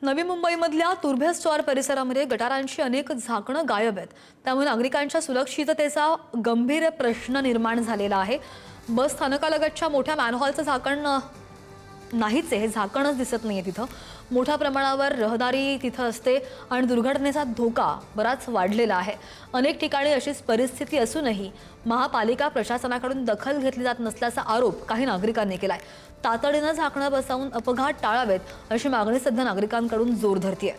नवी मुंबईमधल्या तुर्भे स्टॉर परिसरामध्ये गटारांची अनेक झाकणं गायब आहेत। त्यामुळे नागरिकांच्या सुरक्षिततेचा गंभीर प्रश्न निर्माण झालेला आहे। बस स्थानकालगतच्या मोठ्या मॅनहॉलचं झाकण नाहीच आहे, हे झाकणच दिसत नाहीये तिथं। मोठ्या प्रमाणावर रहदारी तिथं असते आणि दुर्घटनेचा धोका बराच वाढलेला आहे। अनेक ठिकाणी अशीच परिस्थिती असूनही महापालिका प्रशासनाकडून दखल घेतली जात नसल्याचा आरोप काही नागरिकांनी केलाय। तातडीनं झाकणं बसवून अपघात टाळावेत अशी मागणी सध्या नागरिकांकडून जोर धरतेय।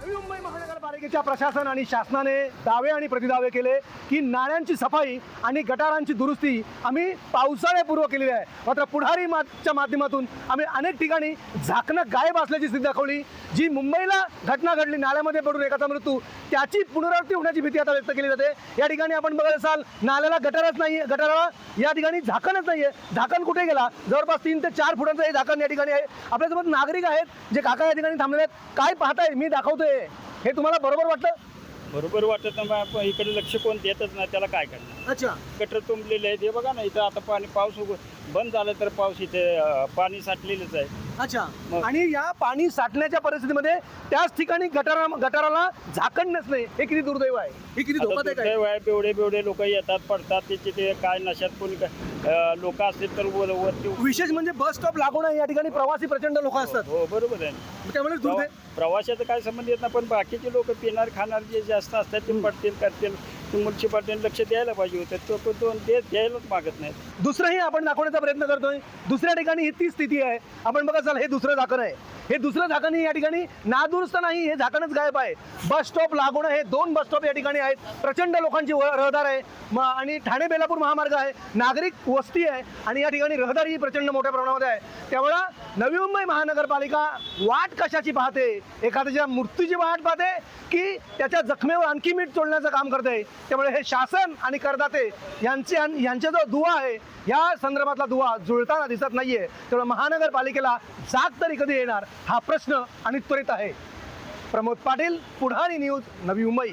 नवी मुंबई महानगरपालिकेच्या प्रशासन आणि शासनाने दावे आणि प्रतिदावे केले की नाल्यांची सफाई आणि गटारांची दुरुस्ती आम्ही पावसाळ्यापूर्व केलेली आहे। मात्र पुढारी च्या माध्यमातून आम्ही अनेक ठिकाणी झाकणं गायब असल्याची स्थिती दाखवली। जी मुंबईला घटना घडली, नाल्यामध्ये पडून एकाचा मृत्यू, त्याची पुनरावृत्ती होण्याची भीती आता व्यक्त केली जाते। या ठिकाणी आपण बघत असाल नाल्याला गटारच नाही, गटाराला या ठिकाणी झाकणच नाहीये। झाकण कुठे गेला? जवळपास 3 ते 4 फुटांचं हे झाकण या ठिकाणी आहे। आपल्यासोबत नागरिक आहेत जे काका या ठिकाणी थांबलेले आहेत। काय पाहताय? मी दाखवतोय, हे तुम्हाला बरोबर वाटतं? बरोबर वाटत ना, आपण इकडे लक्ष कोण देतच नाही, त्याला काय करणार? अच्छा, गटर तुंबलेले आहे, ते बघा ना इथं आता पाऊस बंद झालं तर पाऊस इथे पाणी साठलेलंच आहे। अच्छा। आणि या पाणी साठण्याच्या परिस्थितीमध्ये त्याच ठिकाणी गटाराला झाकण नसणे हे किती दुर्दैव आहे, हे किती धोकादायक आहे। बेवडे लोक येतात, पडतात, त्याचे ते काय नशात कोणी लोक असतील तर वरती। विशेष म्हणजे बस स्टॉप लागून या ठिकाणी प्रवासी प्रचंड लोक असतात। हो बरोबर आहे, त्यामुळे दुर्दैव। प्रवाशाचा काय संबंध येत नाही, पण बाकीचे लोक पिणार खाणार जे जास्त असतात ते पडतील करतील। म्युन्सिपाल्टीने लक्ष द्यायला पाहिजे होतं, तो द्यायलाच मागत नाही। दुसरंही आपण दाखवण्याचा प्रयत्न करतोय। दुसऱ्या ठिकाणी ही ती स्थिती आहे। आपण बघा चाल, हे दुसरं झाकण आहे। हे दुसरं झाकण या ठिकाणी नादुरुस्त नाही, हे झाकणच गायब आहे। बस स्टॉप लागून हे 2 बस स्टॉप या ठिकाणी आहेत। प्रचंड लोकांची रहदार आहे आणि ठाणे बेलापूर महामार्ग आहे, नागरिक वस्ती आहे आणि या ठिकाणी रहदारी ही प्रचंड मोठ्या प्रमाणामध्ये आहे। त्यामुळे नवी मुंबई महानगरपालिका वाट कशाची पाहते? एखाद्याच्या मृत्यूची वाट पाहते की त्याच्या जखमेवर आणखी मीठ चोळण्याचं काम करते? त्यामुळे हे शासन आणि करदाते यांचा जो दुवा आहे, या संदर्भातला दुवा जुळताना दिसत नाहीये। त्यामुळे महानगरपालिकेला जाग तरी कधी येणार हा प्रश्न आणि त्वरित आहे। प्रमोद पाटील, पुढारी न्यूज, नवी मुंबई।